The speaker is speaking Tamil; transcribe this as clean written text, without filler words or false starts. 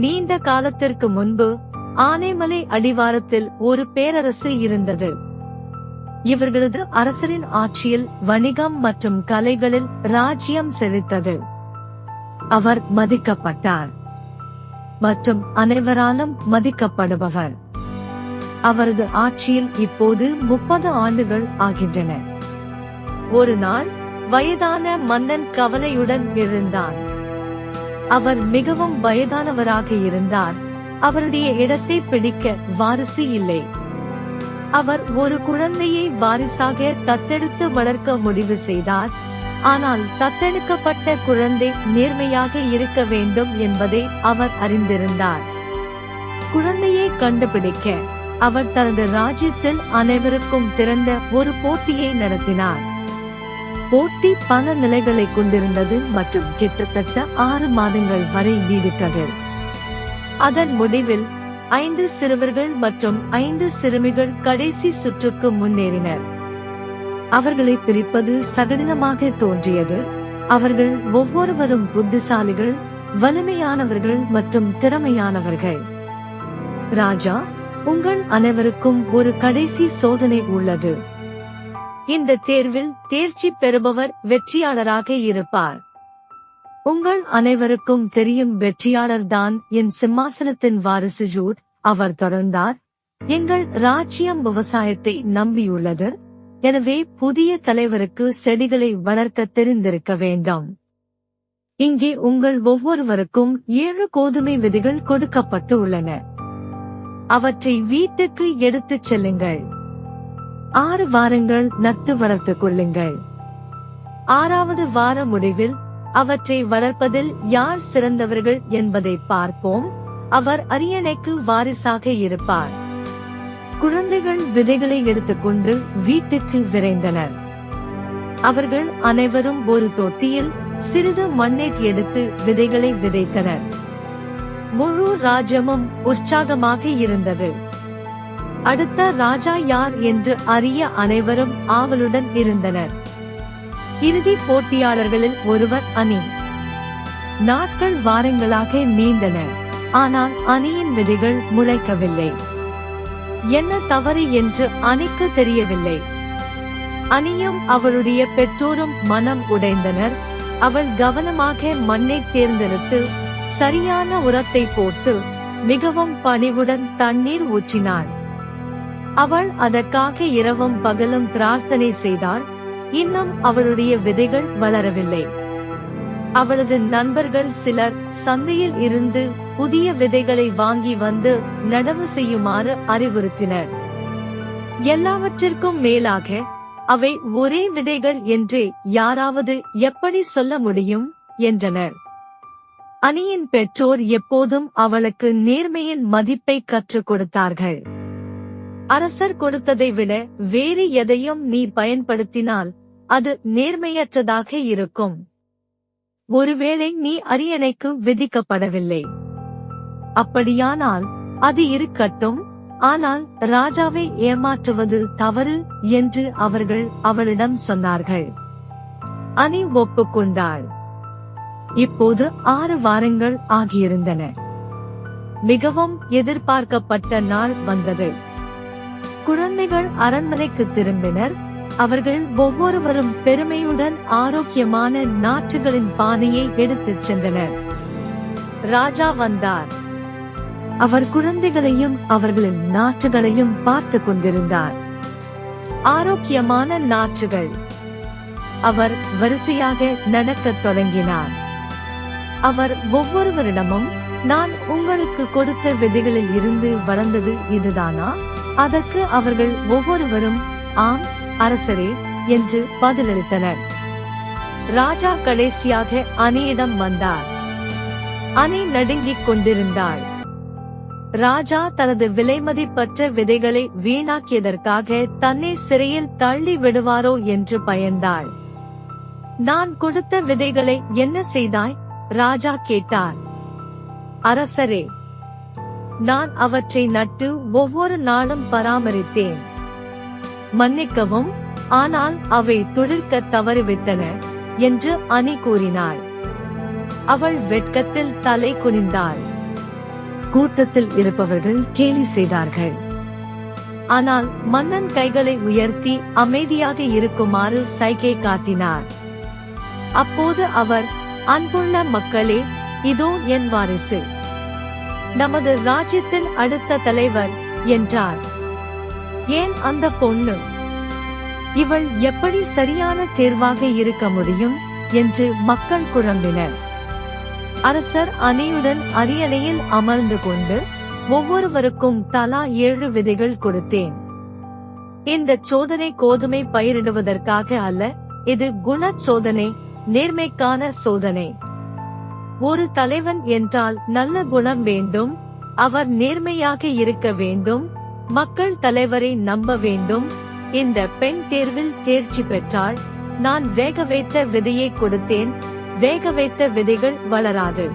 நீண்ட காலத்திற்கு முன்பு ஆனைமலை அடிவாரத்தில் ஒரு பேரரசு இருந்தது. இவர்களது அரசரின் ஆட்சியில் வணிகம் மற்றும் கலைகளில் ராஜ்யம் செழித்தது. அவர் மதிக்கப்பட்டார் மற்றும் அனைவராலும் மதிக்கப்படுபவர். அவரது ஆட்சியில் இப்போது 30 ஆண்டுகள் ஆகின்றன. ஒரு நாள் வயதான மன்னன் கவலையுடன் எழுந்தான். அவர் மிகவும் வயதானவராக இருந்தார். அவருடைய இடத்தை பிடிக்க வாரிசு இல்லை. அவர் ஒரு குழந்தையை வாரிசாக தத்தெடுத்து வளர்க்க முடிவு செய்தார். ஆனால் தத்தெடுக்கப்பட்ட குழந்தை நேர்மையாக இருக்க வேண்டும் என்பதை அவர் அறிந்திருந்தார். குழந்தையை கண்டுபிடிக்க அவர் தனது ராஜ்யத்தில் அனைவருக்கும் திறந்த ஒரு போட்டியை நடத்தினார். போட்டி பல நிலைகளை கொண்டிருந்தது மற்றும் கிட்டத்தட்ட 6 மாதங்கள் வரை நீடித்தது. அதன் முடிவில் 5 சிறுவர்கள் மற்றும் 5 சிறுமிகள் கடைசி சுற்றுக்கு முன்னேறினர். அவர்களை பிரிப்பது சகடினமாக தோன்றியது. அவர்கள் ஒவ்வொருவரும் புத்திசாலிகள், வலிமையானவர்கள் மற்றும் திறமையானவர்கள். ராஜா, உங்கள் அனைவருக்கும் ஒரு கடைசி சோதனை உள்ளது. இந்த தேர்வில் தேர்ச்சி பெறுபவர் வெற்றியாளராக இருப்பார். உங்கள் அனைவருக்கும் தெரியும், வெற்றியாளர் தான் என் சிம்மாசனத்தின் வாரிசு ஜூட். அவர் தொடர்ந்தார், எங்கள் ராஜ்யம் விவசாயத்தை நம்பியுள்ளது. எனவே புதிய தலைவருக்கு செடிகளை வளர்க்க தெரிந்திருக்க வேண்டும். இங்கே உங்கள் ஒவ்வொருவருக்கும் 7 கோதுமை விதைகள் கொடுக்கப்பட்டு உள்ளன. அவற்றை வீட்டுக்கு எடுத்துச் செல்லுங்கள். 6 வாரங்கள் நட்டு வளர்த்துக் கொள்ளுங்கள். 6வது வார முடிவில் அவற்றை வளர்ப்பதில் யார் சிறந்தவர்கள் என்பதை பார்ப்போம். அவர் அரியணைக்கு வாரிசாக இருப்பார். குழந்தைகள் விதைகளை எடுத்துக்கொண்டு வீட்டுக்கு விரைந்தனர். அவர்கள் அனைவரும் ஒரு தொட்டியில் சிறிது மண்ணை எடுத்து விதைகளை விதைத்தனர். முழு ராஜ்யமும் உற்சாகமாக இருந்தது. அடுத்த ராஜா யார் என்று அறிய அனைவரும் ஆவலுடன் இருந்தனர். இறுதி போட்டியாளர்களில் ஒருவர் அணி. நாட்கள் வாரங்களாக நீண்டன. ஆனால் அணியின் விதைகள் முளைக்கவில்லை. என்ன தவறு என்று அணிக்கு தெரியவில்லை. அணியும் அவளுடைய பெற்றோரும் மனம் உடைந்தனர். அவள் கவனமாக மண்ணை தேர்ந்தெடுத்து சரியான உரத்தை போட்டு மிகவும் பணிவுடன் தண்ணீர் ஊற்றினாள். அவள் அதற்காக இரவும் பகலும் பிரார்த்தனை செய்தாள். இன்னும் அவளுடைய விதைகள் வளரவில்லை. அவளது நண்பர்கள் சிலர் சந்தையில் இருந்து புதிய விதைகளை வாங்கி வந்து நடவு செய்யுமாறு அறிவுறுத்தினர். எல்லாவற்றிற்கும் மேலாக அவை ஒரே விதைகள் என்று யாராவது எப்படி சொல்ல முடியும் என்றனர். அணியின் பெற்றோர் எப்போதும் அவளுக்கு நேர்மையின் மதிப்பை கற்றுக் கொடுத்தார்கள். அரசர் கொடுத்ததை விட வேறு எதையும் நீ பயன்படுத்தினால் அது நேர்மையற்றதாக இருக்கும். ஒருவேளை நீ அரியணைக்கு விதிக்கப்படவில்லை. அப்படியானால் அது இருக்கட்டும். ஆனால் ராஜாவை ஏமாற்றுவது தவறு என்று அவர்கள் அவளிடம் சொன்னார்கள். அணி ஒப்புக்கொண்டாள். இப்போது 6 வாரங்கள் ஆகியிருந்தன. மிகவும் எதிர்பார்க்கப்பட்ட நாள் வந்தது. குழந்தைகள் அரண்மனைக்கு திரும்பினர். அவர்கள் ஒவ்வொருவரும் பெருமையுடன் ஆரோக்கியமான நாற்றுகளின் பானையை எடுத்துச் சென்றனர். ராஜா வந்தார். அவர் குழந்தைகளையும் அவர்களின் நாற்றுகளையும் பார்த்து கொண்டிருந்தார். ஆரோக்கியமான நாற்றுகள். அவர் வரிசையாக நடக்கத் தொடங்கினார். அவர் ஒவ்வொருவரிடமும், நான் உங்களுக்கு கொடுத்த விதைகளில் இருந்து வளர்ந்தது இதுதானா? அதற்கு அவர்கள் ஒவ்வொருவரும், ஆம் அரசரே என்று பதிலளித்தனர். ராஜா கடைசியாக அணியிடம் வந்தார். அணி நடுங்கிக் கொண்டிருந்தாள். ராஜா தனது விலைமதிப்பற்ற விதைகளை வீணாக்கியதற்காக தன்னை சிறையில் தள்ளி விடுவாரோ என்று பயந்தாள். நான் கொடுத்த விதைகளை என்ன செய்தாய்? ராஜா கேட்டார். அரசரே, நான் அவற்றை நட்டு ஒவ்வொரு நாளும் பராமரித்தேன். மன்னிக்கவும், ஆனால் அவை துளிர்க்க தவறிவிட்டன என்று அணி கூறினாள். அவள் வெட்கத்தில் தலை குனிந்தாள். கூட்டத்தில் இருப்பவர்கள் கேலி செய்தார்கள். ஆனால் மன்னன் கைகளை உயர்த்தி அமைதியாக இருக்குமாறு சைகை காட்டினார். அப்போது அவர், அன்புள்ள மக்களே, இதோ என் வாரிசு, நமது ராஜ்யத்தின் அடுத்த தலைவர் என்றார். ஏன் அந்த பொண்ணு? இவள் எப்படி சரியான தேர்வாக இருக்க முடியும் என்று மக்கள் குழம்பினர். அரசர் அணியுடன் அரியணையில் அமர்ந்து கொண்டு ஒவ்வொருவருக்கும் தலா 7 விதைகள் கொடுத்தேன். இந்த சோதனை கோதுமை பயிரிடுவதற்காக அல்ல, இது குண சோதனை, நேர்மைக்கான சோதனை. ஒரு தலைவன் என்றால் நல்ல குணம் வேண்டும், அவர் நேர்மையாக இருக்க வேண்டும், மக்கள் தலைவரை நம்ப வேண்டும். இந்த பெண் தேர்வில் தேர்ச்சி பெற்றாள். நான் வேக வைத்த விதையை கொடுத்தேன், வேக வைத்த விதைகள் வளராது.